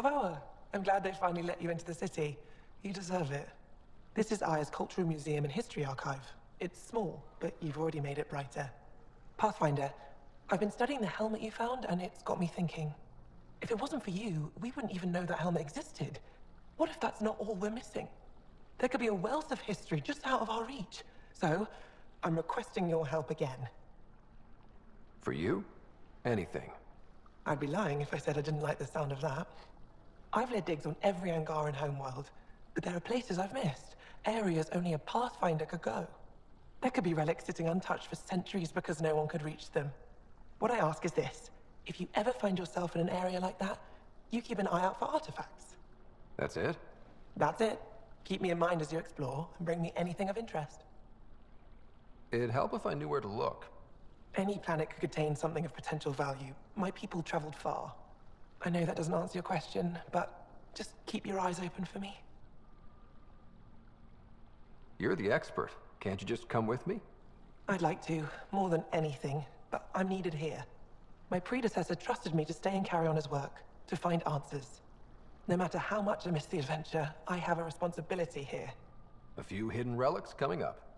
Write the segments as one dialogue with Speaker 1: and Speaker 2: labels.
Speaker 1: Bravo! I'm glad they finally let you into the city. You deserve it. This is Aya's Cultural Museum and History Archive. It's small, but you've already made it brighter. Pathfinder, I've been studying the helmet you found, and it's got me thinking. If it wasn't for you, we wouldn't even know that helmet existed. What if that's not all we're missing? There could be a wealth of history just out of our reach. So, I'm requesting your help again.
Speaker 2: For you? Anything.
Speaker 1: I'd be lying if I said I didn't like the sound of that. I've led digs on every Angaran homeworld, but there are places I've missed, areas only a Pathfinder could go. There could be relics sitting untouched for centuries because no one could reach them. What I ask is this: if you ever find yourself in an area like that, you keep an eye out for artifacts.
Speaker 2: That's it?
Speaker 1: That's it. Keep me in mind as you explore, and bring me anything of interest.
Speaker 2: It'd help if I knew where to look.
Speaker 1: Any planet could contain something of potential value. My people traveled far. I know that doesn't answer your question, but just keep your eyes open for me.
Speaker 2: You're the expert. Can't you just come with me?
Speaker 1: I'd like to, more than anything, but I'm needed here. My predecessor trusted me to stay and carry on his work, to find answers. No matter how much I miss the adventure, I have a responsibility here.
Speaker 2: A few hidden relics coming up.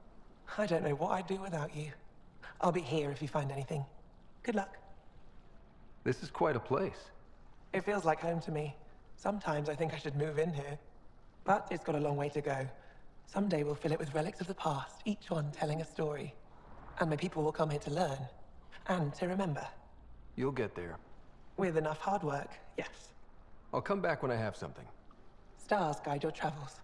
Speaker 1: I don't know what I'd do without you. I'll be here if you find anything. Good luck.
Speaker 2: This is quite a place.
Speaker 1: It feels like home to me. Sometimes I think I should move in here. But it's got a long way to go. Someday we'll fill it with relics of the past, each one telling a story. And my people will come here to learn. And to remember.
Speaker 2: You'll get there.
Speaker 1: With enough hard work, yes.
Speaker 2: I'll come back when I have something.
Speaker 1: Stars guide your travels.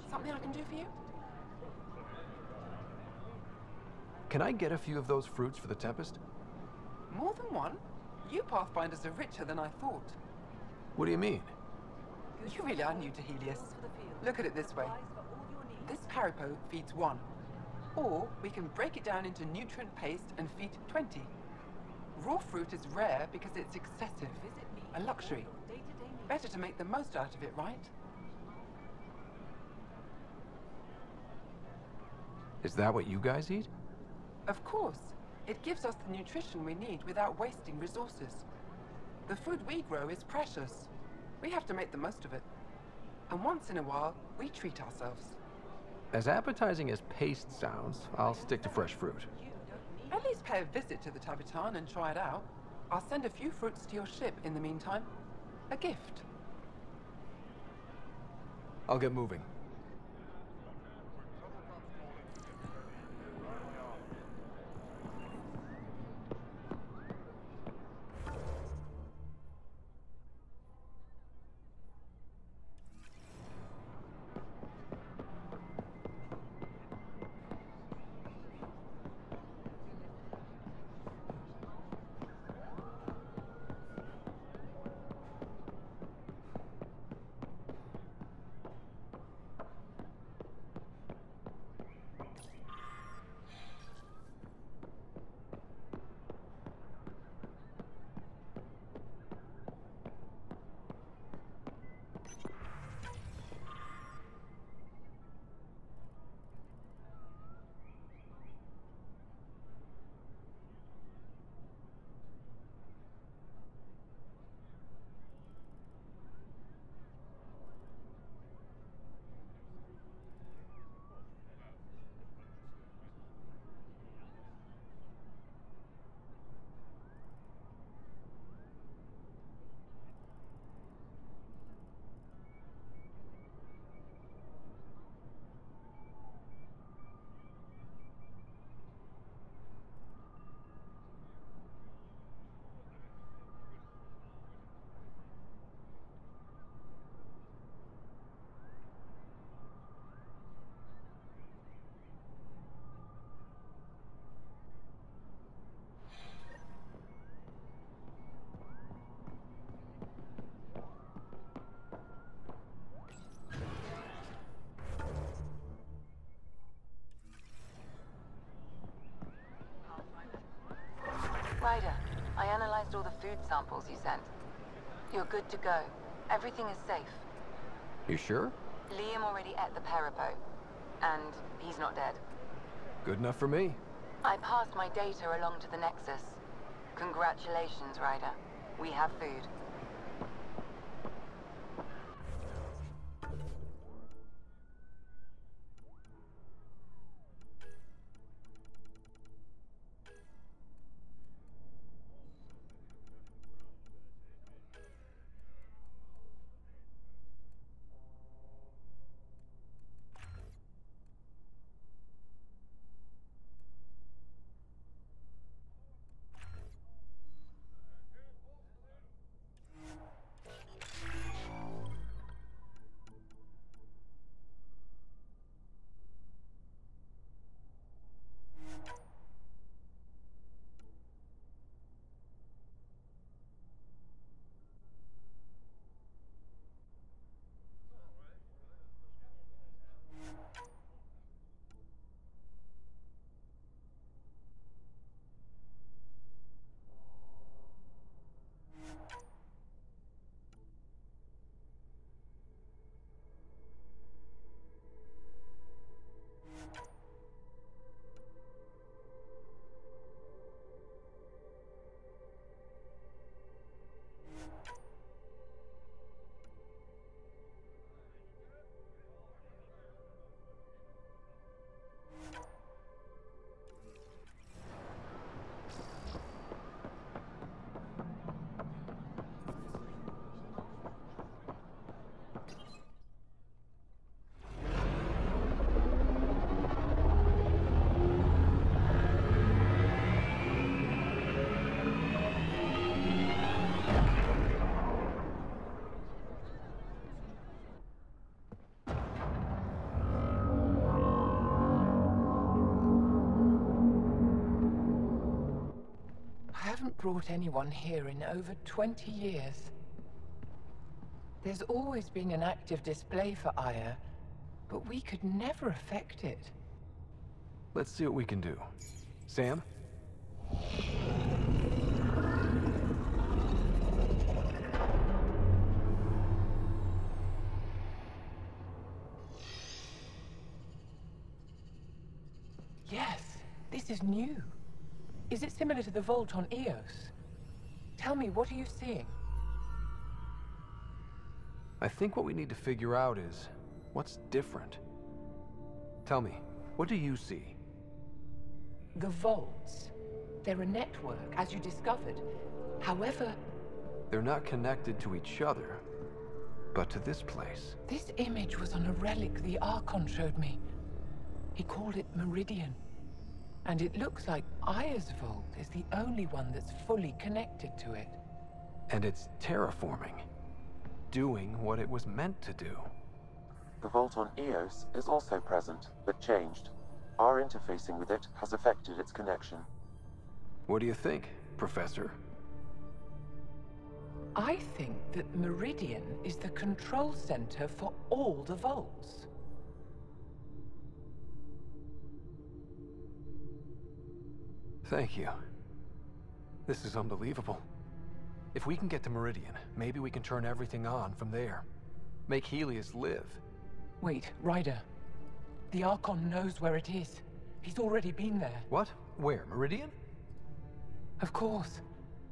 Speaker 1: Something I can do for you?
Speaker 2: Can I get a few of those fruits for the Tempest?
Speaker 3: More than one? You Pathfinders are richer than I thought.
Speaker 2: What do you mean?
Speaker 3: You really are new to Helios. Look at it this way. This Paripo feeds 1. Or we can break it down into nutrient paste and feed 20. Raw fruit is rare because it's excessive. A luxury. Better to make the most out of it, right?
Speaker 2: Is that what you guys eat?
Speaker 3: Of course. It gives us the nutrition we need without wasting resources. The food we grow is precious. We have to make the most of it. And once in a while, we treat ourselves.
Speaker 2: As appetizing as paste sounds, I'll stick to fresh fruit.
Speaker 3: At least pay a visit to the Tavitan and try it out. I'll send a few fruits to your ship in the meantime. A gift.
Speaker 2: I'll get moving.
Speaker 4: food samples you sent. You're good to go. Everything is safe.
Speaker 2: You sure?
Speaker 4: Liam already ate the Peripo, and he's not dead.
Speaker 2: Good enough for me.
Speaker 4: I passed my data along to the Nexus. Congratulations, Ryder. We have food.
Speaker 3: I haven't brought anyone here in over 20 years. There's always been an active display for Aya, but we could never affect it.
Speaker 2: Let's see what we can do. Sam?
Speaker 3: Yes, this is new. Is it similar to the vault on Eos? Tell me, what are you seeing?
Speaker 2: I think what we need to figure out is what's different. Tell me, what do you see?
Speaker 3: The vaults. They're a network, as you discovered. However,
Speaker 2: They're not connected to each other, but to this place.
Speaker 3: this image was on a relic the Archon showed me. He called it Meridian. And it looks like Aya's vault is the only one that's fully connected to it.
Speaker 2: And it's terraforming. Doing what it was meant to do.
Speaker 5: The vault on Eos is also present, but changed. Our interfacing with it has affected its connection.
Speaker 2: What do you think, Professor?
Speaker 3: I think that Meridian is the control center for all the vaults.
Speaker 2: Thank you. This is unbelievable. If we can get to Meridian, maybe we can turn everything on from there. Make Helios live.
Speaker 3: Wait, Ryder. The Archon knows where it is. He's already been there.
Speaker 2: What? Where? Meridian?
Speaker 3: Of course.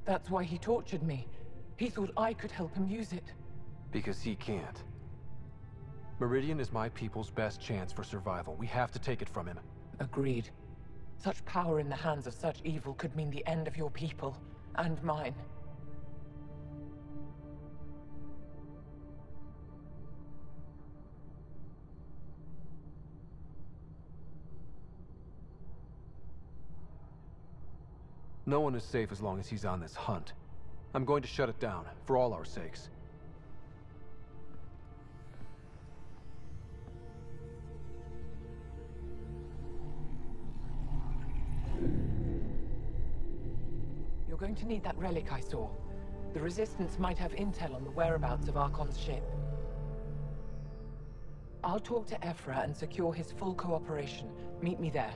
Speaker 3: That's why he tortured me. He thought I could help him use it.
Speaker 2: Because he can't. Meridian is my people's best chance for survival. We have to take it from him.
Speaker 3: Agreed. Such power in the hands of such evil could mean the end of your people, and mine.
Speaker 2: No one is safe as long as he's on this hunt. I'm going to shut it down, for all our sakes.
Speaker 3: You're going to need that relic I saw. The Resistance might have intel on the whereabouts of Archon's ship. I'll talk to Ephra and secure his full cooperation. Meet me there.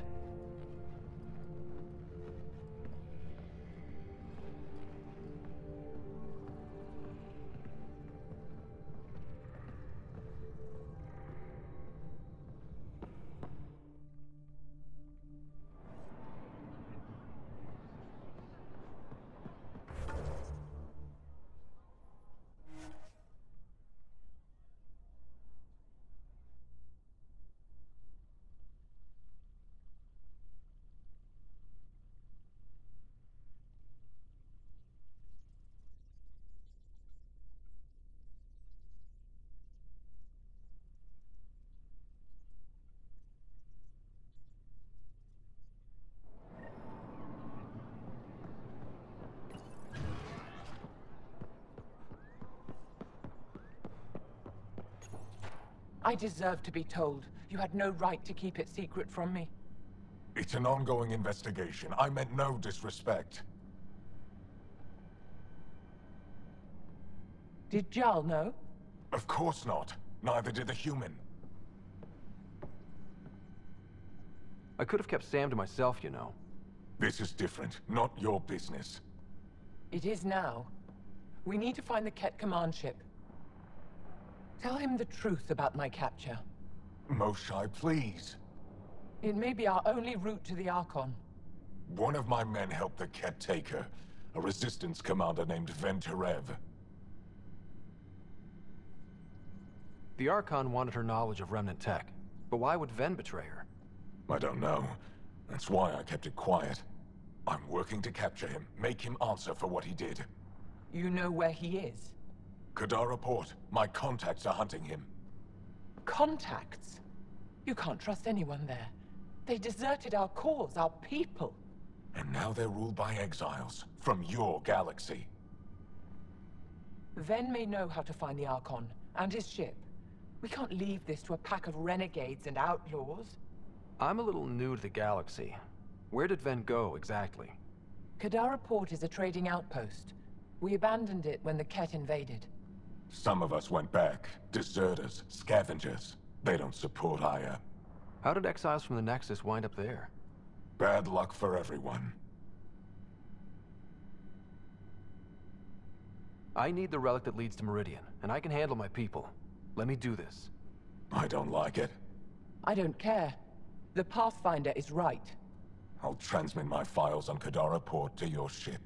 Speaker 3: I deserve to be told. You had no right to keep it secret from me.
Speaker 6: It's an ongoing investigation. I meant no disrespect.
Speaker 3: Did Jal know?
Speaker 6: Of course not. Neither did the human.
Speaker 2: I could have kept Sam to myself, you know.
Speaker 6: This is different. Not your business.
Speaker 3: It is now. We need to find the Ket command ship. Tell him the truth about my capture.
Speaker 6: Moshai, please.
Speaker 3: It may be our only route to the Archon.
Speaker 6: One of my men helped the Ket take her. A resistance commander named Venturev.
Speaker 2: The Archon wanted her knowledge of Remnant tech, but why would Ven betray her?
Speaker 6: I don't know. That's why I kept it quiet. I'm working to capture him, make him answer for what he did.
Speaker 3: You know where he is?
Speaker 6: Kadara Port. My contacts are hunting him.
Speaker 3: Contacts? You can't trust anyone there. They deserted our cause, our people.
Speaker 6: And now they're ruled by exiles from your galaxy.
Speaker 3: Ven may know how to find the Archon and his ship. We can't leave this to a pack of renegades and outlaws.
Speaker 2: I'm a little new to the galaxy. Where did Ven go, exactly?
Speaker 3: Kadara Port is a trading outpost. We abandoned it when the Ket invaded.
Speaker 6: Some of us went back. Deserters, scavengers. They don't support Aya.
Speaker 2: How did exiles from the Nexus wind up there?
Speaker 6: Bad luck for everyone.
Speaker 2: I need the relic that leads to Meridian, and I can handle my people. Let me do this.
Speaker 6: I don't like it.
Speaker 3: I don't care. The Pathfinder is right.
Speaker 6: I'll transmit my files on Kadara Port to your ship.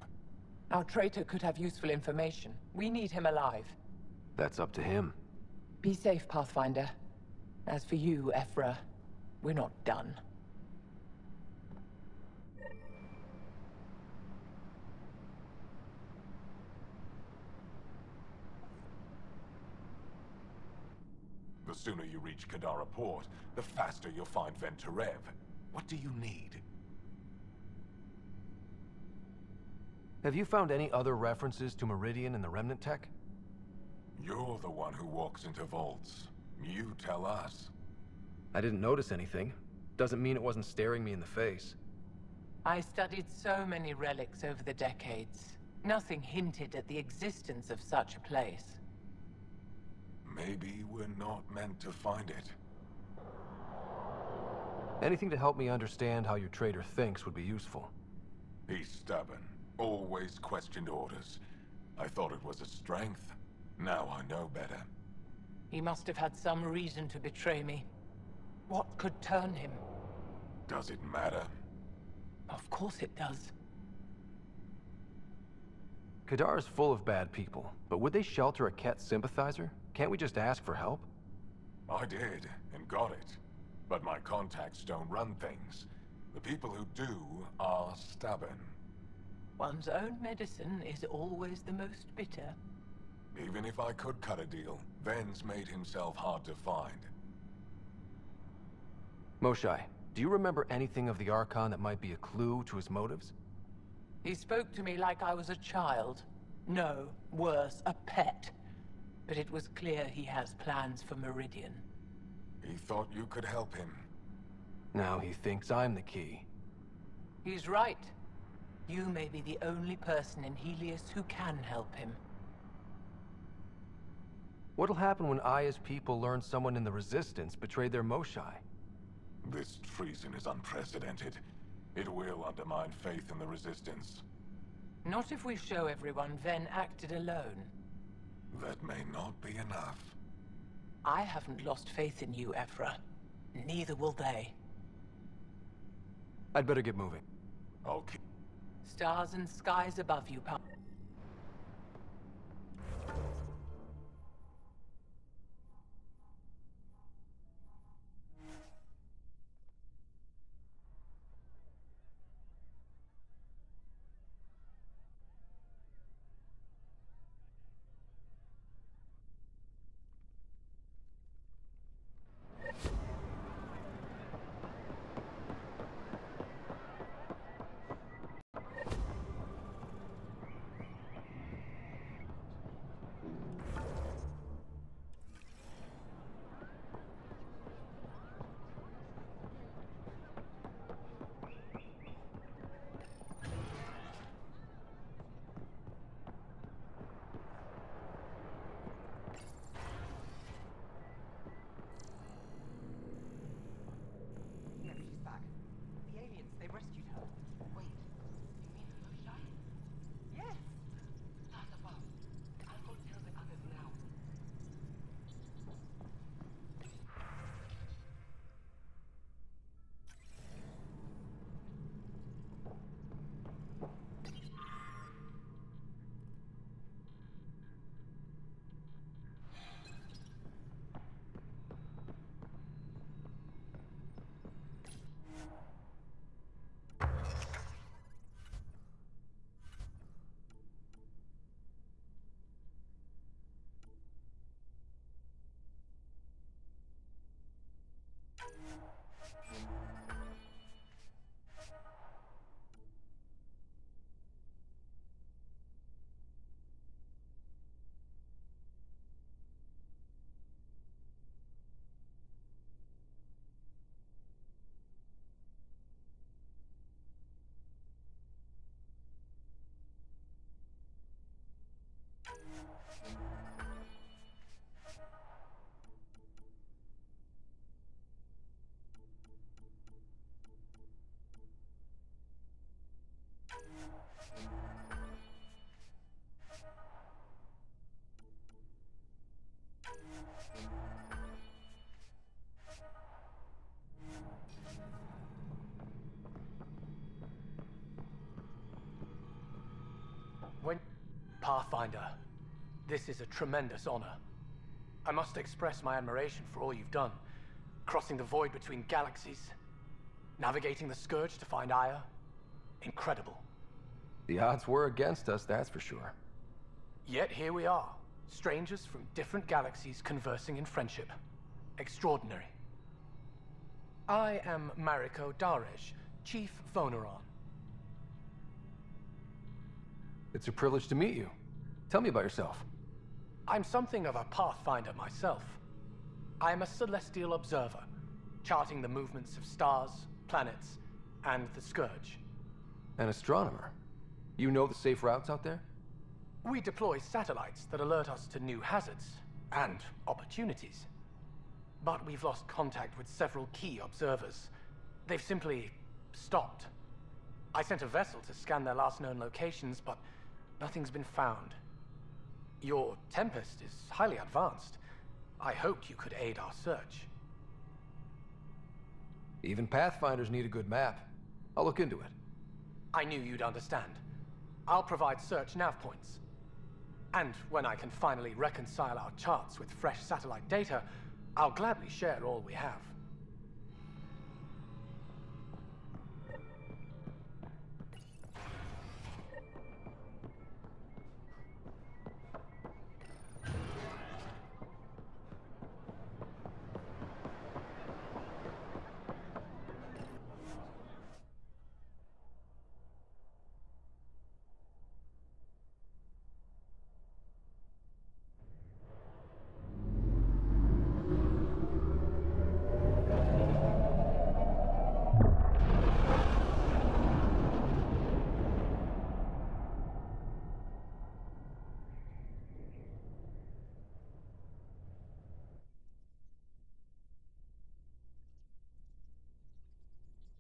Speaker 3: Our traitor could have useful information. We need him alive.
Speaker 2: That's up to him.
Speaker 3: Be safe, Pathfinder. As for you, Ephra, we're not done.
Speaker 6: The sooner you reach Kadara Port, the faster you'll find Venturev. What do you need?
Speaker 2: Have you found any other references to Meridian in the Remnant tech?
Speaker 6: You're the one who walks into vaults. You tell us.
Speaker 2: I didn't notice anything. Doesn't mean it wasn't staring me in the face.
Speaker 3: I studied so many relics over the decades. Nothing hinted at the existence of such a place.
Speaker 6: Maybe we're not meant to find it.
Speaker 2: Anything to help me understand how your traitor thinks would be useful.
Speaker 6: He's stubborn. Always questioned orders. I thought it was a strength. Now I know better.
Speaker 3: He must have had some reason to betray me. What could turn him?
Speaker 6: Does it matter?
Speaker 3: Of course it does.
Speaker 2: Kadar is full of bad people, but would they shelter a Ket sympathizer? Can't we just ask for help?
Speaker 6: I did, and got it. But my contacts don't run things. The people who do are stubborn.
Speaker 3: One's own medicine is always the most bitter.
Speaker 6: Even if I could cut a deal, Ven's made himself hard to find.
Speaker 2: Moshai, do you remember anything of the Archon that might be a clue to his motives?
Speaker 3: He spoke to me like I was a child. No, worse, a pet. But it was clear he has plans for Meridian.
Speaker 6: He thought you could help him.
Speaker 2: Now he thinks I'm the key.
Speaker 3: He's right. You may be the only person in Helios who can help him.
Speaker 2: What'll happen when Aya's people learn someone in the Resistance betrayed their Moshai?
Speaker 6: This treason is unprecedented. It will undermine faith in the Resistance.
Speaker 3: Not if we show everyone Ven acted alone.
Speaker 6: That may not be enough.
Speaker 3: I haven't lost faith in you, Ephra. Neither will they.
Speaker 2: I'd better get moving.
Speaker 6: I'll keep...
Speaker 3: Stars and skies above you, Pa.
Speaker 7: Pathfinder, this is a tremendous honor. I must express my admiration for all you've done. Crossing the void between galaxies, navigating the Scourge to find Aya. Incredible.
Speaker 2: The odds were against us, that's for sure.
Speaker 7: Yet here we are, strangers from different galaxies conversing in friendship. Extraordinary. I am Mariko Darej, Chief Voneron.
Speaker 2: It's a privilege to meet you. Tell me about yourself.
Speaker 7: I'm something of a pathfinder myself. I am a celestial observer, charting the movements of stars, planets, and the Scourge.
Speaker 2: An astronomer. You know the safe routes out there?
Speaker 7: We deploy satellites that alert us to new hazards and opportunities. But we've lost contact with several key observers. They've simply stopped. I sent a vessel to scan their last known locations, but nothing's been found. Your Tempest is highly advanced. I hoped you could aid our search.
Speaker 2: Even Pathfinders need a good map. I'll look into it.
Speaker 7: I knew you'd understand. I'll provide search nav points. And when I can finally reconcile our charts with fresh satellite data, I'll gladly share all we have.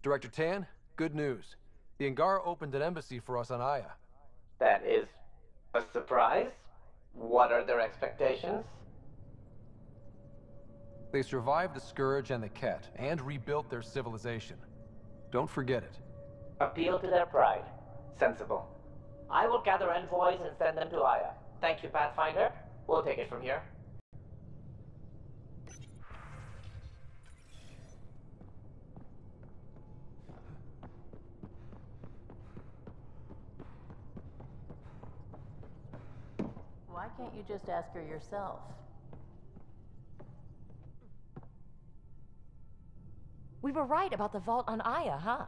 Speaker 2: Director Tan, good news. The Angara opened an embassy for us on Aya.
Speaker 8: That is a surprise? What are their expectations?
Speaker 2: They survived the Scourge and the Ket, and rebuilt their civilization. Don't forget it.
Speaker 8: Appeal to their pride. Sensible. I will gather envoys and send them to Aya. Thank you, Pathfinder. We'll take it from here.
Speaker 9: Why can't you just ask her yourself?
Speaker 10: We were right about the vault on Aya, huh?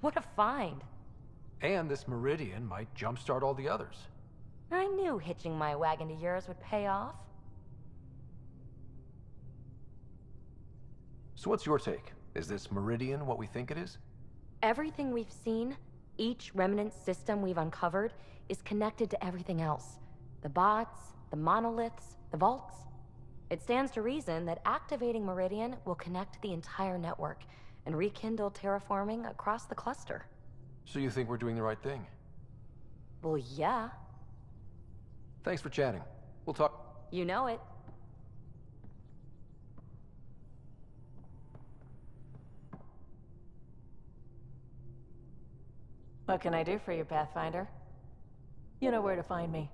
Speaker 10: What a find.
Speaker 2: And this Meridian might jumpstart all the others.
Speaker 10: I knew hitching my wagon to yours would pay off.
Speaker 2: So what's your take? Is this Meridian what we think it is?
Speaker 10: Everything we've seen, each remnant system we've uncovered, is connected to everything else. The bots, the monoliths, the vaults. It stands to reason that activating Meridian will connect the entire network and rekindle terraforming across the cluster.
Speaker 2: So you think we're doing the right thing?
Speaker 10: Well, yeah.
Speaker 2: Thanks for chatting. We'll talk.
Speaker 10: You know it.
Speaker 9: What can I do for you, Pathfinder? You know where to find me.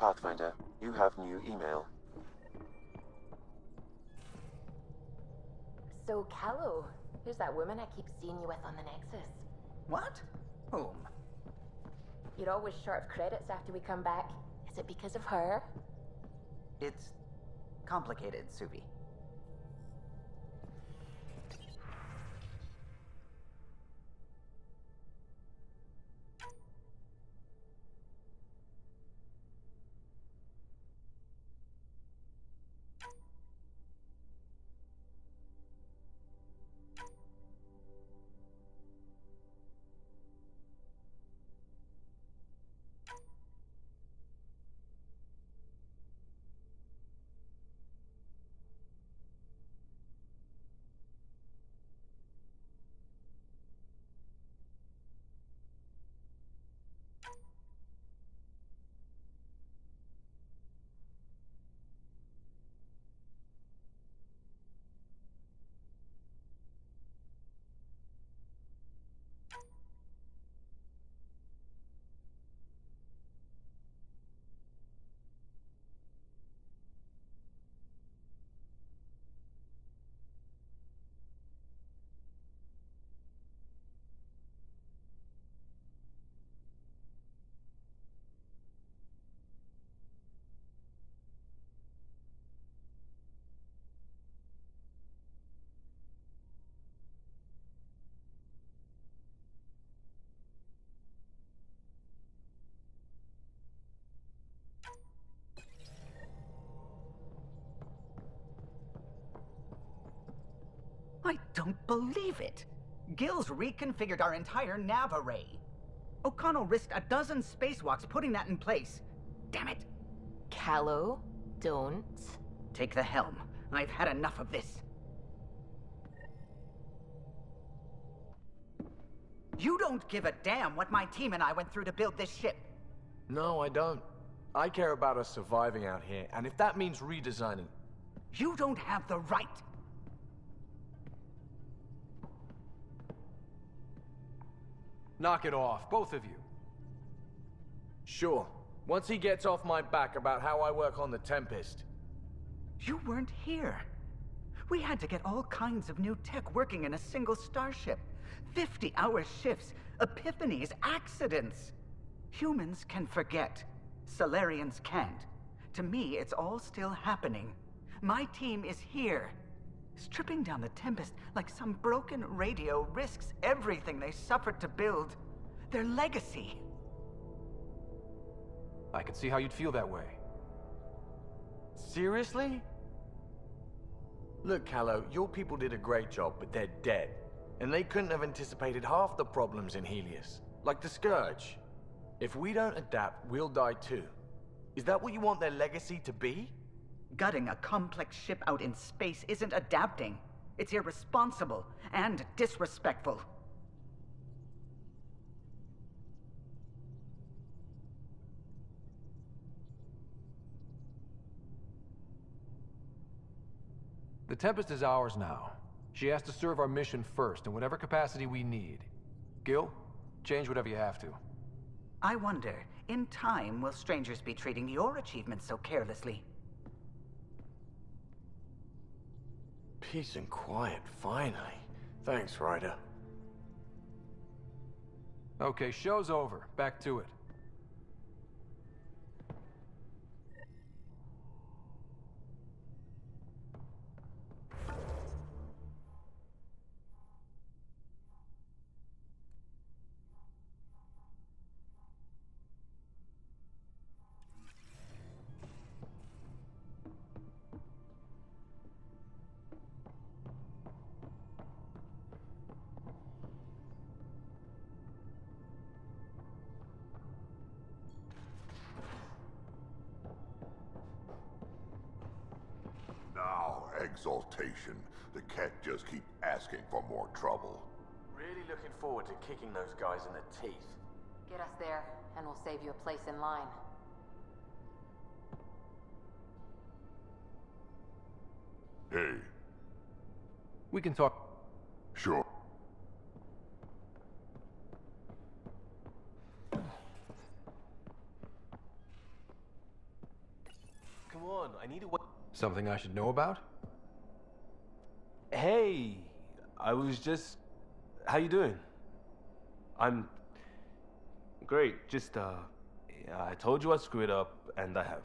Speaker 5: Pathfinder, you have new email.
Speaker 4: So, Callow, who's that woman I keep seeing you with on the Nexus?
Speaker 11: What? Whom?
Speaker 4: You're always short of credits after we come back. Is it because of her?
Speaker 11: It's complicated, Suvi. I don't believe it! Gil's reconfigured our entire nav array. O'Connell risked a dozen spacewalks putting that in place. Damn it!
Speaker 4: Callow, don't.
Speaker 11: Take the helm. I've had enough of this. You don't give a damn what my team and I went through to build this ship.
Speaker 12: No, I don't. I care about us surviving out here, and if that means redesigning...
Speaker 11: You don't have the right!
Speaker 2: Knock it off, both of you.
Speaker 12: Sure. Once he gets off my back about how I work on the Tempest.
Speaker 11: You weren't here. We had to get all kinds of new tech working in a single starship. 50-hour shifts, epiphanies, accidents. Humans can forget. Solarians can't. To me, it's all still happening. My team is here. Stripping down the Tempest like some broken radio risks everything they suffered to build. Their legacy.
Speaker 2: I can see how you'd feel that way.
Speaker 12: Seriously? Look, Callow, your people did a great job, but they're dead. And they couldn't have anticipated half the problems in Helios. Like the Scourge. If we don't adapt, we'll die too. Is that what you want their legacy to be?
Speaker 11: Gutting a complex ship out in space isn't adapting. It's irresponsible and disrespectful.
Speaker 2: The Tempest is ours now. She has to serve our mission first in whatever capacity we need. Gil, change whatever you have to.
Speaker 11: I wonder, in time, will strangers be treating your achievements so carelessly?
Speaker 12: Peace and quiet, finally. Thanks, Ryder.
Speaker 2: Okay, show's over. Back to it.
Speaker 6: Exaltation. The Ket just keep asking for more trouble.
Speaker 12: Really looking forward to kicking those guys in the teeth.
Speaker 4: Get us there, and we'll save you a place in line.
Speaker 6: Hey.
Speaker 2: We can talk.
Speaker 6: Sure.
Speaker 13: I need to...
Speaker 2: Something I should know about?
Speaker 13: Hey, I was just... How you doing? I'm... Great, just, yeah, I told you I'd screw it up, and I have.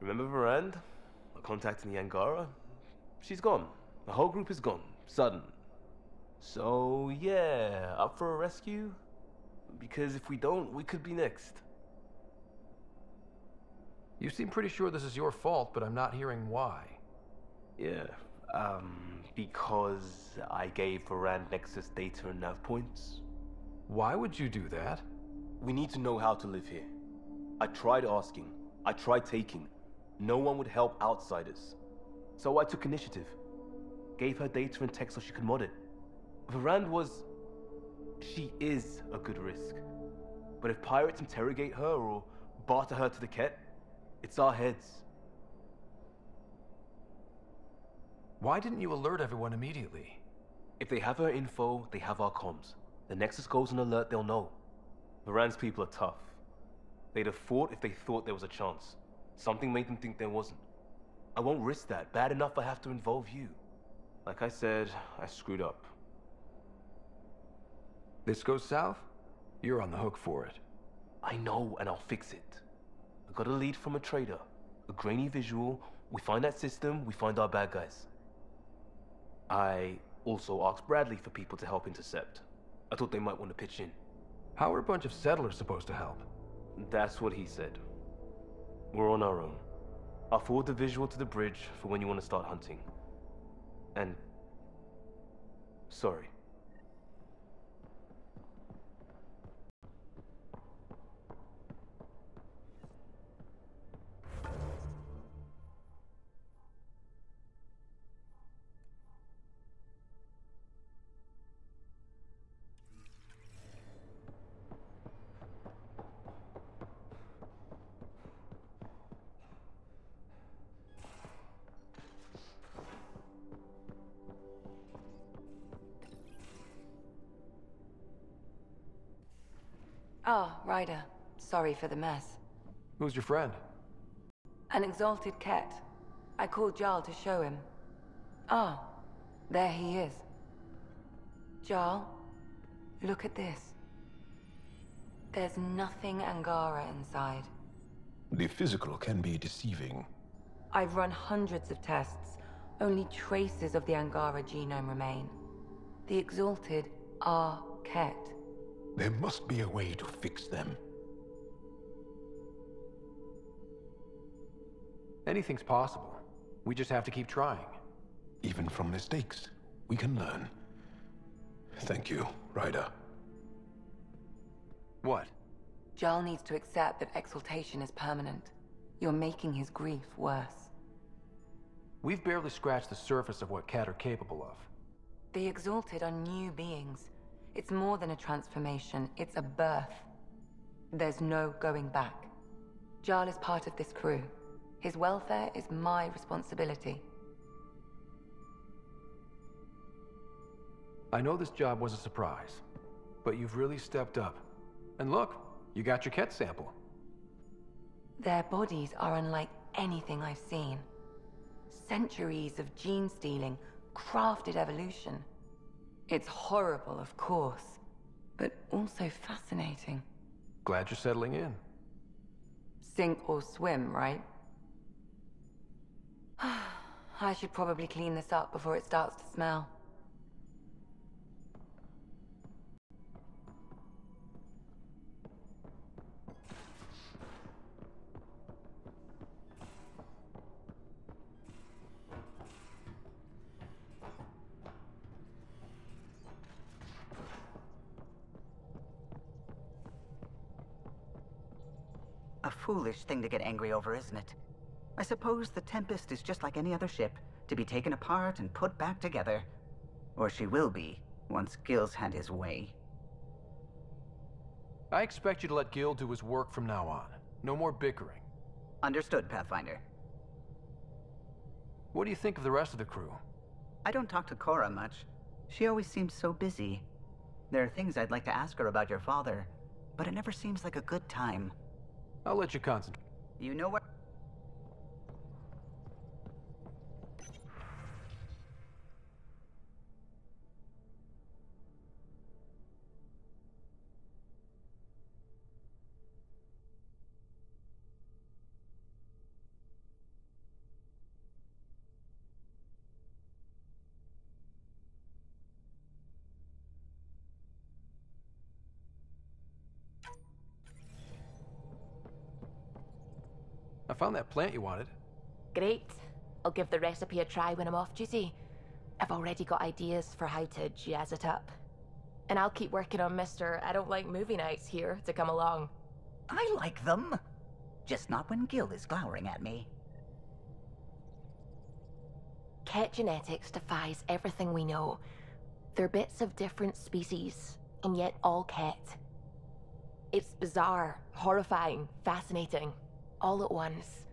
Speaker 13: Remember Varand? I contacted the Angara? She's gone. The whole group is gone. Sudden. So, yeah, up for a rescue? Because if we don't, we could be next.
Speaker 2: You seem pretty sure this is your fault, but I'm not hearing why.
Speaker 13: Yeah, because I gave Varand Nexus data and nav points.
Speaker 2: Why would you do that?
Speaker 13: We need to know how to live here. I tried asking. I tried taking. No one would help outsiders. So I took initiative. Gave her data and tech so she could mod it. Varand was... She is a good risk. But if pirates interrogate her or barter her to the Ket, it's our heads.
Speaker 2: Why didn't you alert everyone immediately?
Speaker 13: If they have her info, they have our comms. The Nexus goes on alert, they'll know. Varand's people are tough. They'd have fought if they thought there was a chance. Something made them think there wasn't. I won't risk that. Bad enough I have to involve you. Like I said, I screwed up.
Speaker 2: This goes south? You're on the hook for it.
Speaker 13: I know, and I'll fix it. I got a lead from a trader. A grainy visual. We find that system, we find our bad guys. I also asked Bradley for people to help intercept. I thought they might want to pitch in.
Speaker 2: How are a bunch of settlers supposed to help?
Speaker 13: That's what he said. We're on our own. I'll forward the visual to the bridge for when you want to start hunting. And... sorry.
Speaker 4: Oh, Ryder. Sorry for the mess.
Speaker 2: Who's your friend?
Speaker 4: An exalted Ket. I called Jarl to show him. Ah, there he is. Jarl, look at this. There's nothing Angara inside.
Speaker 6: The physical can be deceiving.
Speaker 4: I've run hundreds of tests. Only traces of the Angara genome remain. The exalted are Ket.
Speaker 6: There must be a way to fix them.
Speaker 2: Anything's possible. We just have to keep trying.
Speaker 6: Even from mistakes, we can learn. Thank you, Ryder.
Speaker 2: What?
Speaker 4: Jarl needs to accept that exaltation is permanent. You're making his grief worse.
Speaker 2: We've barely scratched the surface of what Ket are capable of.
Speaker 4: The exalted are new beings. It's more than a transformation, it's a birth. There's no going back. Jarl is part of this crew. His welfare is my responsibility.
Speaker 2: I know this job was a surprise, but you've really stepped up. And look, you got your Ket sample.
Speaker 4: Their bodies are unlike anything I've seen. Centuries of gene stealing, crafted evolution. It's horrible, of course, but also fascinating.
Speaker 2: Glad you're settling in.
Speaker 4: Sink or swim, right? I should probably clean this up before it starts to smell.
Speaker 11: A foolish thing to get angry over, isn't it? I suppose the Tempest is just like any other ship, to be taken apart and put back together. Or she will be, once Gil's had his way.
Speaker 2: I expect you to let Gil do his work from now on. No more bickering.
Speaker 11: Understood, Pathfinder.
Speaker 2: What do you think of the rest of the crew?
Speaker 11: I don't talk to Cora much. She always seems so busy. There are things I'd like to ask her about your father, but it never seems like a good time.
Speaker 2: I'll let you concentrate.
Speaker 11: You know what?
Speaker 2: found that plant you wanted.
Speaker 14: Great. I'll give the recipe a try when I'm off duty. I've already got ideas for how to jazz it up. And I'll keep working on Mr. I don't like movie nights here to come along.
Speaker 11: I like them. Just not when Gil is glowering at me.
Speaker 14: Ket genetics defies everything we know. They're bits of different species, and yet all Ket. It's bizarre, horrifying, fascinating, all at once.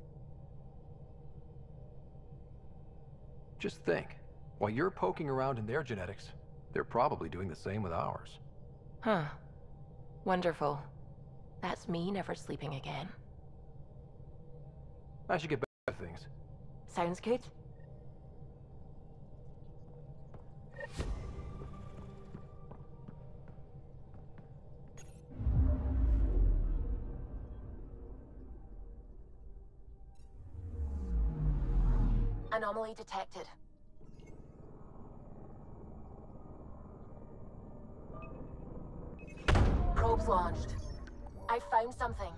Speaker 2: Just think, while you're poking around in their genetics, they're probably doing the same with ours.
Speaker 14: Huh. Wonderful. That's me never sleeping again.
Speaker 2: I should get back to things.
Speaker 14: Sounds good. Anomaly detected. Probes launched. I found something.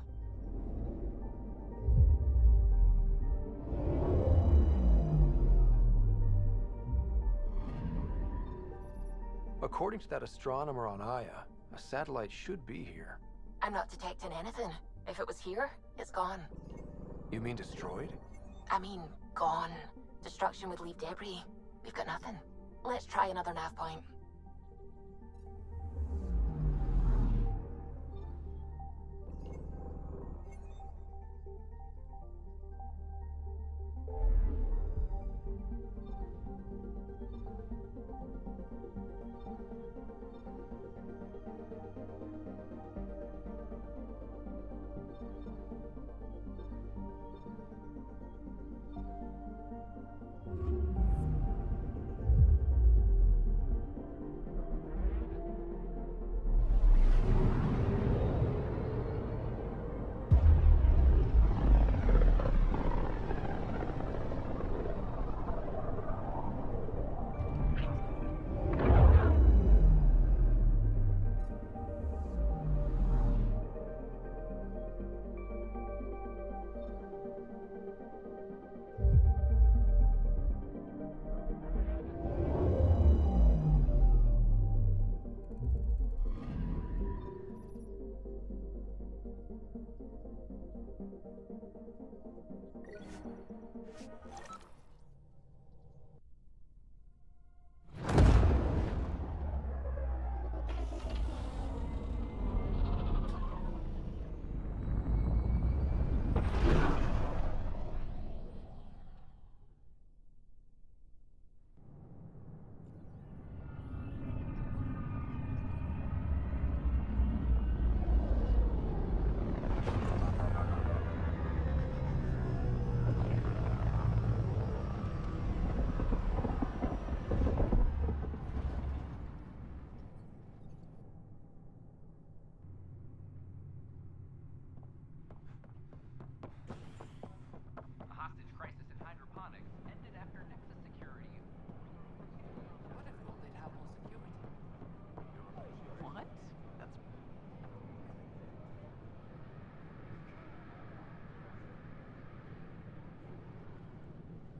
Speaker 2: According to that astronomer on Aya, a satellite should be here.
Speaker 14: I'm not detecting anything. If it was here, it's gone.
Speaker 2: You mean destroyed?
Speaker 14: I mean, gone. Destruction would leave debris. We've got nothing. Let's try another nav point.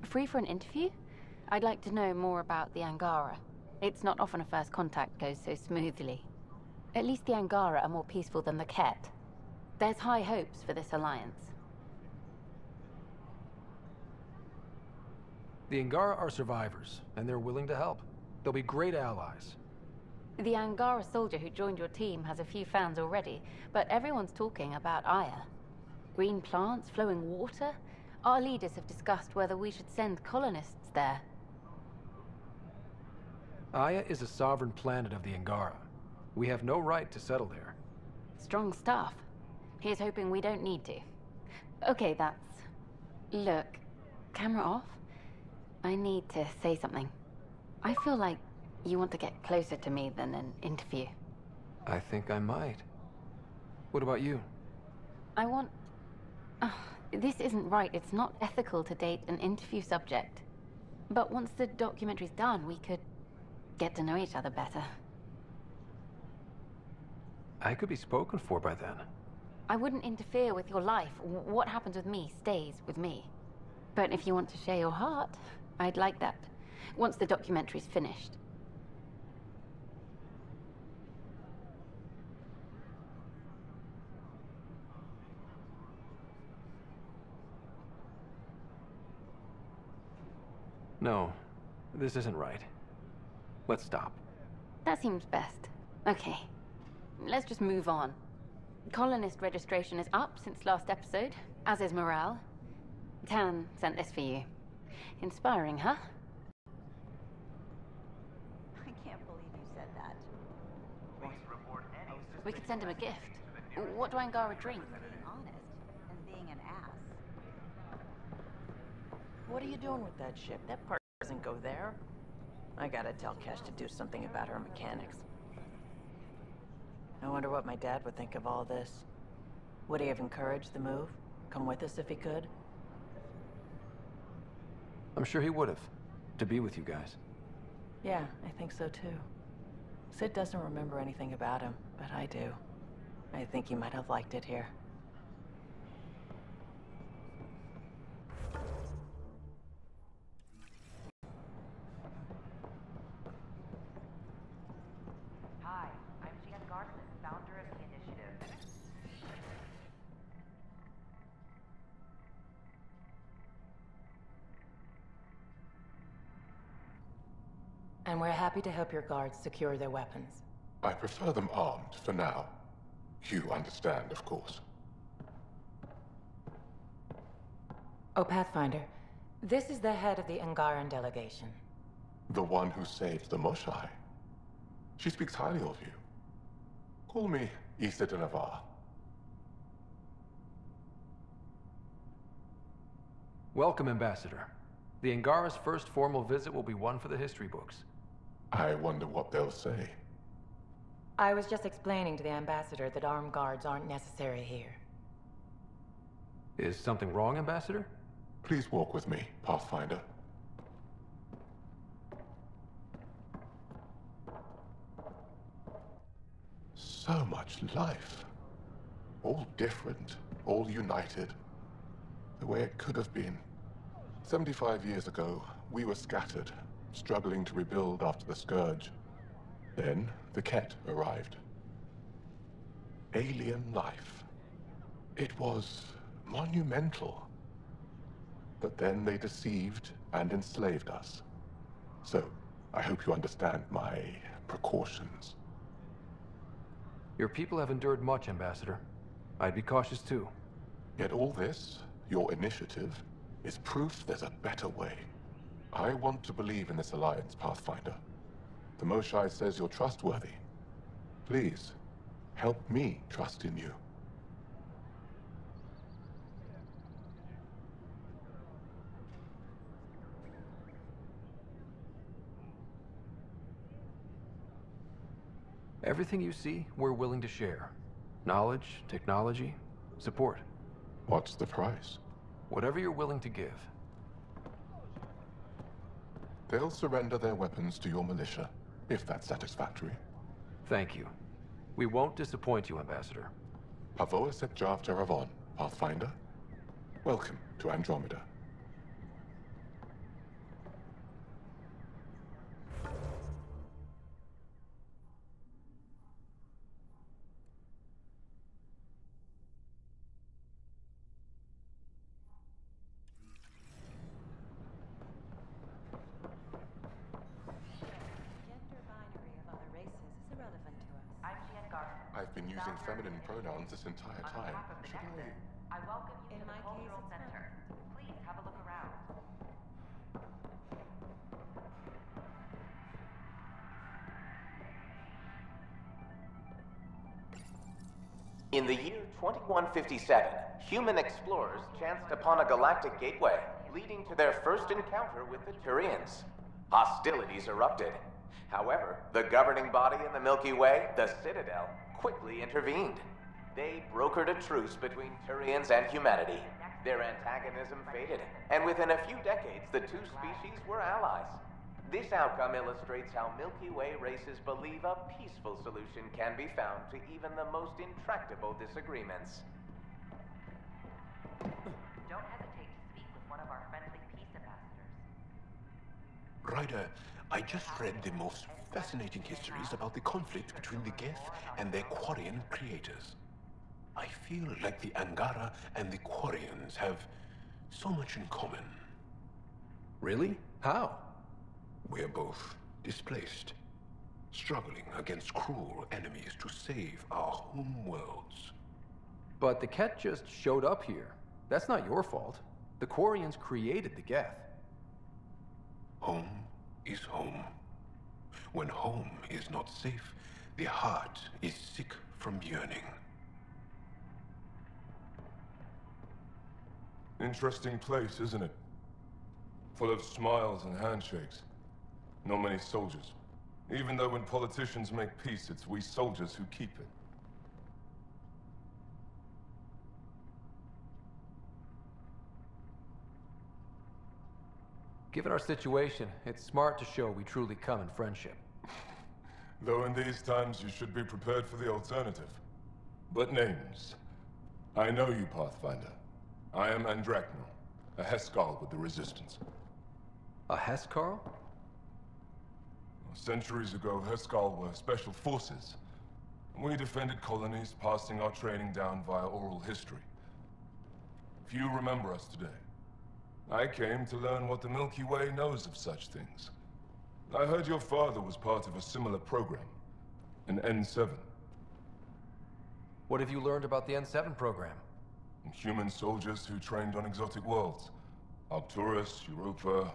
Speaker 15: Free for an interview? I'd like to know more about the Angara. It's not often a first contact goes so smoothly. At least the Angara are more peaceful than the Ket. There's high hopes for this alliance.
Speaker 2: The Angara are survivors, and they're willing to help. They'll be great allies.
Speaker 15: The Angara soldier who joined your team has a few fans already, but everyone's talking about Aya. Green plants, flowing water? Our leaders have discussed whether we should send colonists there.
Speaker 2: Aya is a sovereign planet of the Angara. We have no right to settle there.
Speaker 15: Strong stuff. Here's hoping we don't need to. Okay, that's... Look, camera off. I need to say something. I feel like you want to get closer to me than an interview.
Speaker 2: I think I might. What about you?
Speaker 15: I want... this isn't right. It's not ethical to date an interview subject. But once the documentary's done, we could get to know each other better.
Speaker 2: I could be spoken for by then.
Speaker 15: I wouldn't interfere with your life. What happens with me stays with me. But if you want to share your heart, I'd like that. Once the documentary's finished.
Speaker 2: No, this isn't right. Let's stop.
Speaker 15: That seems best. Okay. Let's just move on. Colonist registration is up since last episode, as is morale. Tan sent this for you. Inspiring, huh?
Speaker 16: I can't believe you said that.
Speaker 15: We could send him a gift. What do Angara drink?
Speaker 16: Being honest and being an ass.
Speaker 17: What are you doing with that ship? That part doesn't go there. I gotta tell Kesh to do something about her mechanics. I wonder what my dad would think of all this. Would he have encouraged the move? Come with us if he could?
Speaker 2: I'm sure he would have, to be with you guys.
Speaker 17: Yeah, I think so too. Sid doesn't remember anything about him, but I do. I think he might have liked it here.
Speaker 18: Hi, I'm Jan Garson, founder of the initiative.
Speaker 9: And we're happy to help your guards secure their weapons.
Speaker 6: I prefer them armed for now. You understand, of course.
Speaker 9: Oh, Pathfinder, this is the head of the Angaran delegation.
Speaker 6: The one who saved the Moshai. She speaks highly of you. Call me Issa de Navarre.
Speaker 2: Welcome, Ambassador. The Angara's first formal visit will be one for the history books.
Speaker 6: I wonder what they'll say.
Speaker 9: I was just explaining to the Ambassador that armed guards aren't necessary here.
Speaker 2: Is something wrong, Ambassador?
Speaker 6: Please walk with me, Pathfinder. So much life. All different, all united. The way it could have been. 75 years ago, we were scattered, struggling to rebuild after the Scourge. Then, the Ket arrived. Alien life. It was monumental. But then they deceived and enslaved us. So, I hope you understand my precautions.
Speaker 2: Your people have endured much, Ambassador. I'd be cautious too.
Speaker 6: Yet all this, your initiative, is proof there's a better way. I want to believe in this alliance, Pathfinder. The Moshai says you're trustworthy. Please, help me trust in you.
Speaker 2: Everything you see, we're willing to share. Knowledge, technology, support.
Speaker 6: What's the price?
Speaker 2: Whatever you're willing to give.
Speaker 6: They'll surrender their weapons to your militia, if that's satisfactory.
Speaker 2: Thank you. We won't disappoint you, Ambassador.
Speaker 6: Pavoa set Jav Jaravon, Pathfinder. Welcome to Andromeda. I've been using feminine pronouns this entire time. Should I?
Speaker 18: I welcome you to the Cultural Center. Please have a look around.
Speaker 19: In the year 2157, human explorers chanced upon a galactic gateway, leading to their first encounter with the Turians. Hostilities erupted. However, the governing body in the Milky Way, the Citadel, quickly intervened. They brokered a truce between Turians and humanity. Their antagonism faded, and within a few decades, the two species were allies. This outcome illustrates how Milky Way races believe a peaceful solution can be found to even the most intractable disagreements.
Speaker 18: Don't hesitate to speak with one of our friendly peace ambassadors.
Speaker 20: Ryder, I just read the most fascinating histories about the conflict between the Geth and their Quarian creators. I feel like the Angara and the Quarians have so much in common.
Speaker 2: Really? How?
Speaker 20: We're both displaced, struggling against cruel enemies to save our home worlds.
Speaker 2: But the Ket just showed up here. That's not your fault. The Quarians created the Geth.
Speaker 20: Home is home. When home is not safe, the heart is sick from yearning.
Speaker 6: Interesting place, isn't it? Full of smiles and handshakes. Not many soldiers. Even though when politicians make peace, it's we soldiers who keep it.
Speaker 2: Given our situation, it's smart to show we truly come in friendship.
Speaker 6: Though in these times you should be prepared for the alternative. But names. I know you, Pathfinder. I am Andromeda, a Heskal with the Resistance.
Speaker 2: A Heskal?
Speaker 6: Centuries ago, Heskal were special forces. We defended colonies, passing our training down via oral history. Few remember us today. I came to learn what the Milky Way knows of such things. I heard your father was part of a similar program, an N7.
Speaker 2: What have you learned about the N7 program?
Speaker 6: Human soldiers who trained on exotic worlds. Arcturus, Europa,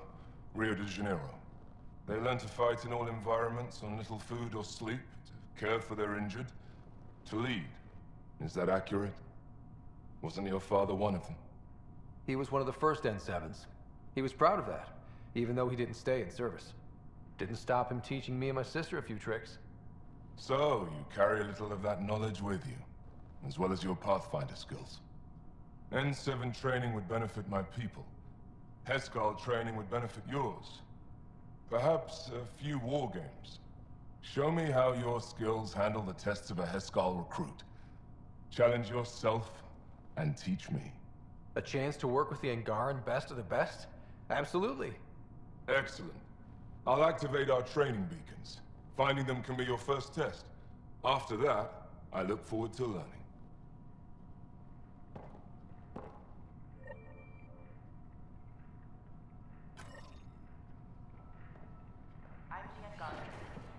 Speaker 6: Rio de Janeiro. They learn to fight in all environments on little food or sleep, to care for their injured, to lead. Is that accurate? Wasn't your father one of them?
Speaker 2: He was one of the first N7s. He was proud of that, even though he didn't stay in service. Didn't stop him teaching me and my sister a few tricks.
Speaker 6: So, you carry a little of that knowledge with you, as well as your Pathfinder skills. N7 training would benefit my people. Heskal training would benefit yours. Perhaps a few war games. Show me how your skills handle the tests of a Heskal recruit. Challenge yourself and teach me.
Speaker 2: A chance to work with the Angaran best of the best? Absolutely.
Speaker 6: Excellent. I'll activate our training beacons. Finding them can be your first test. After that, I look forward to learning.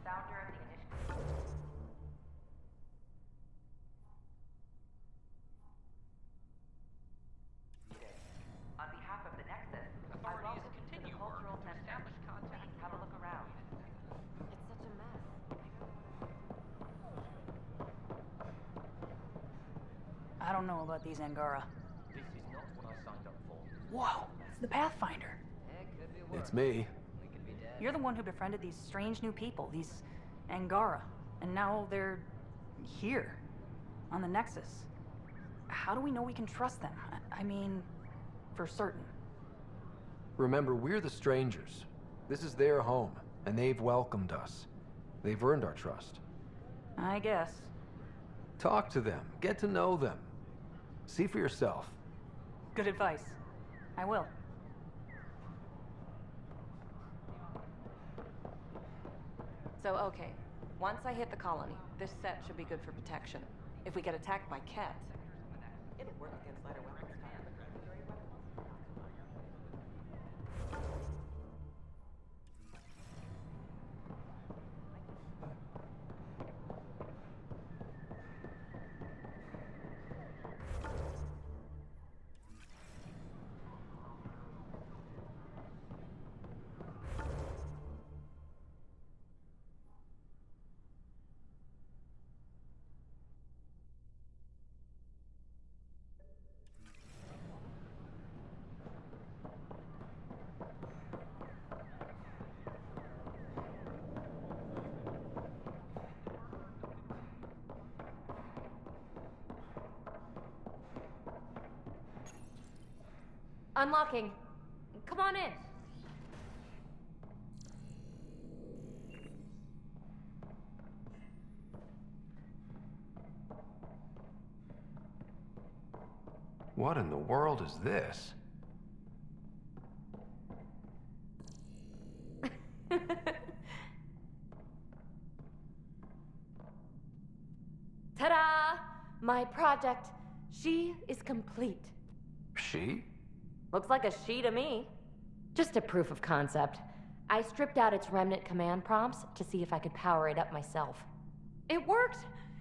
Speaker 18: Founder of the initiative. On behalf of the Nexus, I welcome you to the Cultural Center. Please have a look around.
Speaker 10: It's such a mess.
Speaker 21: I don't know about these Angara.
Speaker 8: This is not what I signed up for.
Speaker 21: Whoa, it's the Pathfinder.
Speaker 2: It's me.
Speaker 21: You're the one who befriended these strange new people, these Angara. And now they're here, on the Nexus. How do we know we can trust them? I mean, for certain.
Speaker 2: Remember, we're the strangers. This is their home, and they've welcomed us. They've earned our trust.
Speaker 21: I guess.
Speaker 2: Talk to them. Get to know them. See for yourself.
Speaker 21: Good advice. I will.
Speaker 17: So, okay. Once I hit the colony, this set should be good for protection. If we get attacked by cats, it'll work against lighter weapons.
Speaker 10: Unlocking. Come on in.
Speaker 2: What in the world is this?
Speaker 10: Ta-da! My project. She is complete.
Speaker 2: She?
Speaker 10: Looks like a she to me. Just a proof of concept. I stripped out its remnant command prompts to see if I could power it up myself. It worked!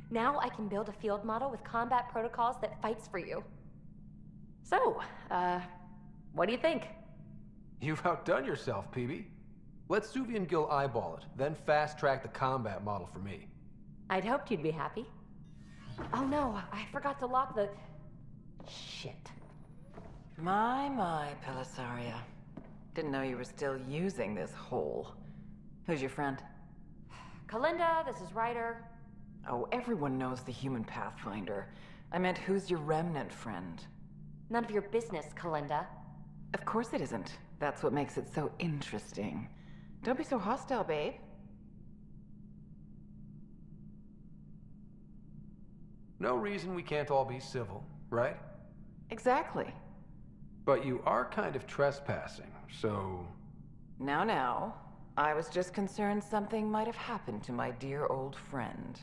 Speaker 10: Now I can build a field model with combat protocols that fights for you. So, what do you think?
Speaker 2: You've outdone yourself, PB. Let Suvi and Gil eyeball it, then fast-track the combat model for me.
Speaker 10: I'd hoped you'd be happy. Oh no, I forgot to lock the... Shit.
Speaker 3: My, Pellisaria. Didn't know you were still using this hole. Who's your friend?
Speaker 10: Kalinda, this is Ryder.
Speaker 3: Oh, everyone knows the human Pathfinder. I meant, who's your remnant friend?
Speaker 10: None of your business, Kalinda.
Speaker 3: Of course it isn't. That's what makes it so interesting. Don't be so hostile, babe.
Speaker 2: No reason we can't all be civil, right?
Speaker 3: Exactly.
Speaker 2: But you are kind of trespassing, so...
Speaker 3: Now. I was just concerned something might have happened to my dear old friend.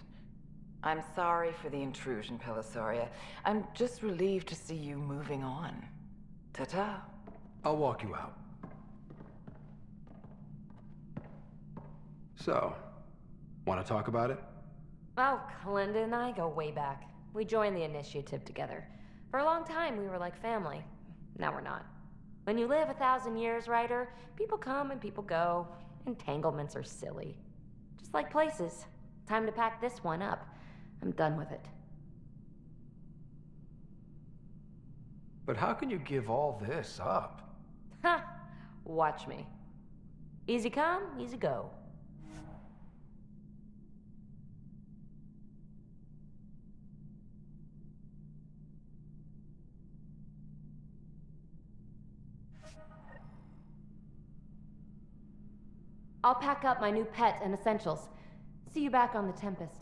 Speaker 3: I'm sorry for the intrusion, Pellisaria. I'm just relieved to see you moving on. Ta-ta.
Speaker 2: I'll walk you out. So, want to talk about it?
Speaker 10: Oh, Kalinda and I go way back. We joined the initiative together. For a long time, we were like family. Now we're not. When you live 1,000 years, Ryder, people come and people go. Entanglements are silly. Just like places. Time to pack this one up. I'm done with it.
Speaker 2: But how can you give all this up?
Speaker 10: Ha! Watch me. Easy come, easy go. I'll pack up my new pet and essentials. See you back on the Tempest.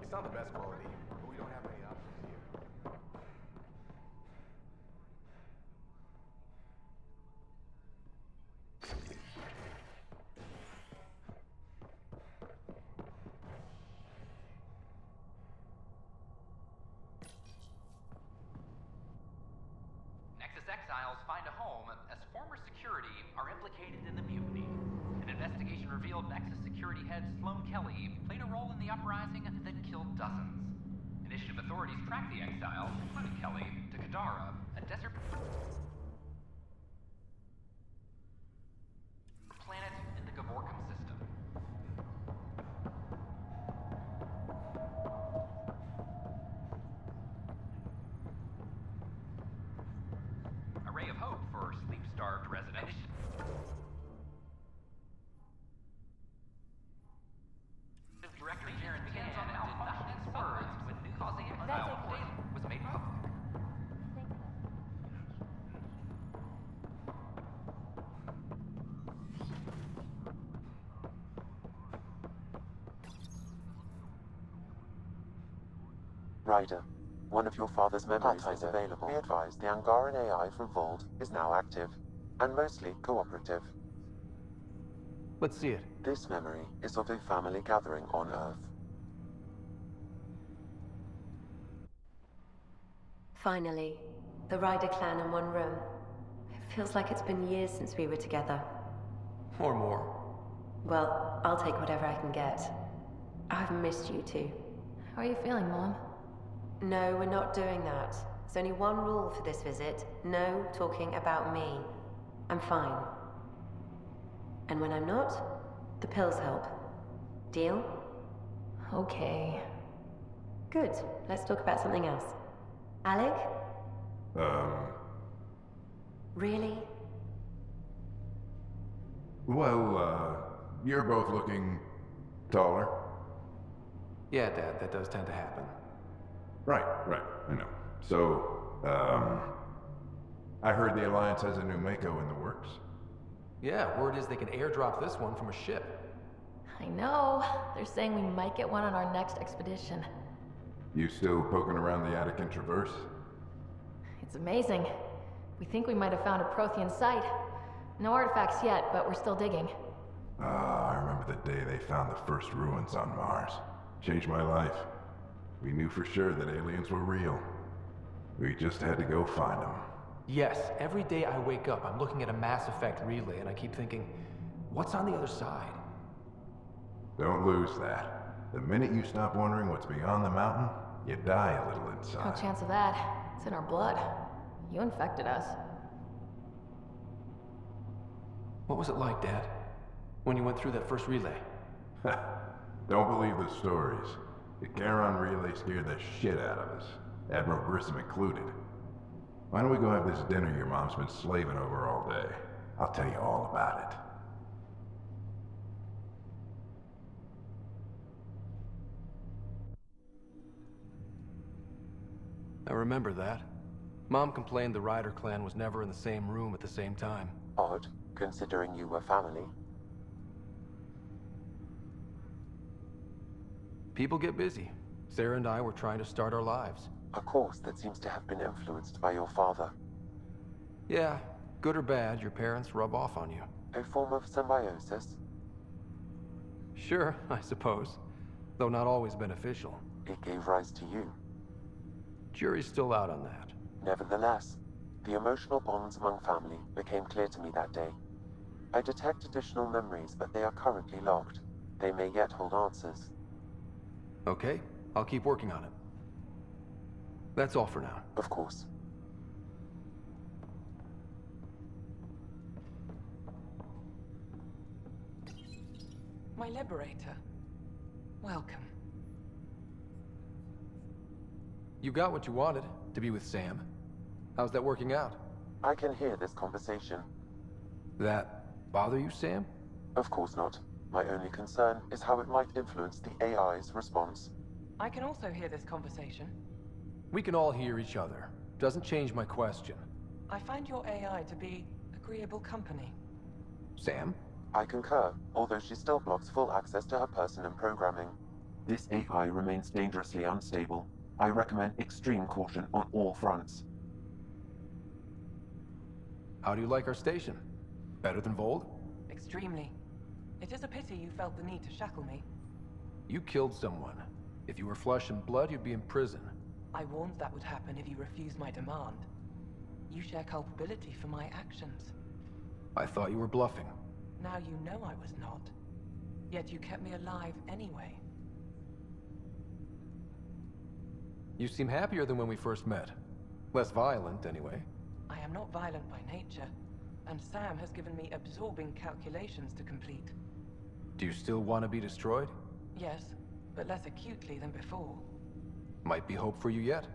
Speaker 6: It's not the best quality, but we don't have any options here.
Speaker 18: Nexus exiles find a home as former security are implicated in the mutiny. An investigation revealed Nexus security head Sloan Kelly played a role in the uprising that killed dozens. Initiative authorities tracked the exiles, including Kelly, to Kadara, a desert planet in the Gavorkum system. A ray of hope for sleep-starved residents. Director Jaren begins on malfunctioning words when news of the exile was made public.
Speaker 5: Ryder, one of your father's memories is available. Be advised, the Angaran AI from Vault is now active, and mostly cooperative.
Speaker 2: Let's see it.
Speaker 5: This memory is of a family gathering on Earth.
Speaker 4: Finally, the Ryder clan in one room. It feels like it's been years since we were together.
Speaker 2: Or more.
Speaker 4: Well, I'll take whatever I can get. I've missed you too.
Speaker 15: How are you feeling, Mom?
Speaker 4: No, we're not doing that. There's only one rule for this visit. No talking about me. I'm fine. And when I'm not, the pills help. Deal?
Speaker 15: Okay.
Speaker 4: Good. Let's talk about something else. Alec? Really?
Speaker 6: Well, you're both looking taller.
Speaker 2: Yeah, Dad, that does tend to happen.
Speaker 1: Right, I know. So, I heard the Alliance has a new Mako in the works.
Speaker 2: Yeah, word is they can airdrop this one from a ship.
Speaker 9: I know. They're saying we might get one on our next expedition.
Speaker 1: You still poking around the Attican Traverse?
Speaker 9: It's amazing. We think we might have found a Prothean site. No artifacts yet, but we're still digging.
Speaker 1: Ah, I remember the day they found the first ruins on Mars. Changed my life. We knew for sure that aliens were real. We just had to go find them.
Speaker 2: Yes, every day I wake up, I'm looking at a Mass Effect relay and I keep thinking, what's on the other side?
Speaker 1: Don't lose that. The minute you stop wondering what's beyond the mountain, you die a little
Speaker 9: No
Speaker 1: inside.
Speaker 9: chance of that. It's in our blood. You infected us.
Speaker 2: What was it like, Dad? When you went through that first relay?
Speaker 1: Don't believe the stories. The Charon relay scared the shit out of us. Admiral Grissom included. Why don't we go have this dinner your mom's been slaving over all day? I'll tell you all about it.
Speaker 2: I remember that. Mom complained the Ryder clan was never in the same room at the same time.
Speaker 5: Odd, considering you were family.
Speaker 2: People get busy. Sarah and I were trying to start our lives.
Speaker 5: A course that seems to have been influenced by your father.
Speaker 2: Yeah, good or bad, your parents rub off on you.
Speaker 5: A form of symbiosis?
Speaker 2: Sure, I suppose. Though not always beneficial.
Speaker 5: It gave rise to you.
Speaker 2: Jury's still out on that.
Speaker 5: Nevertheless, the emotional bonds among family became clear to me that day. I detect additional memories, but they are currently locked. They may yet hold answers.
Speaker 2: Okay, I'll keep working on it. That's all for now.
Speaker 5: Of course.
Speaker 3: My liberator. Welcome.
Speaker 2: You got what you wanted, to be with Sam. How's that working out?
Speaker 5: I can hear this conversation.
Speaker 2: That bother you, Sam?
Speaker 5: Of course not. My only concern is how it might influence the AI's response.
Speaker 3: I can also hear this conversation.
Speaker 2: We can all hear each other. Doesn't change my question.
Speaker 3: I find your AI to be agreeable company.
Speaker 2: Sam?
Speaker 5: I concur, although she still blocks full access to her person and programming. This AI remains dangerously unstable. I recommend extreme caution on all fronts.
Speaker 2: How do you like our station? Better than Vold?
Speaker 3: Extremely. It is a pity you felt the need to shackle me.
Speaker 2: You killed someone. If you were flesh and blood, you'd be in prison.
Speaker 3: I warned that would happen if you refused my demand. You share culpability for my actions.
Speaker 2: I thought you were bluffing.
Speaker 3: Now you know I was not. Yet you kept me alive anyway.
Speaker 2: You seem happier than when we first met. Less violent, anyway.
Speaker 3: I am not violent by nature, and Sam has given me absorbing calculations to complete.
Speaker 2: Do you still want to be destroyed?
Speaker 3: Yes, but less acutely than before.
Speaker 2: Might be hope for you yet.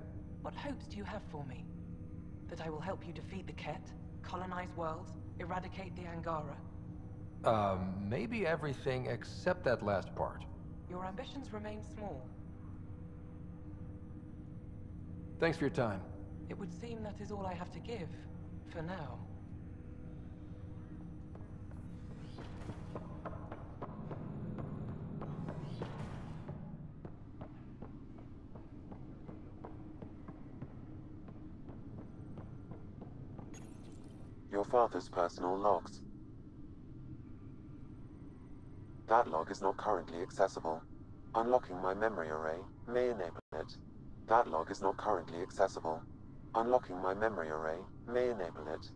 Speaker 3: What hopes do you have for me? That I will help you defeat the Ket, colonize worlds, eradicate the Angara?
Speaker 2: Maybe everything except that last part.
Speaker 3: Your ambitions remain small.
Speaker 2: Thanks for your time.
Speaker 3: It would seem that is all I have to give, for now.
Speaker 5: Your father's personal logs. That log is not currently accessible. Unlocking my memory array may enable it. That log is not currently accessible. Unlocking my memory array may enable it.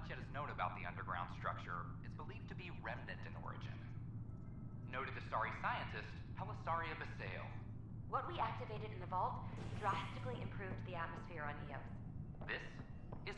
Speaker 18: much yet is known about the underground structure. It's believed to be remnant in origin. Noted Asari scientist, Helisaria Basale.
Speaker 10: What we activated in the vault drastically improved the atmosphere on Eos.
Speaker 18: This is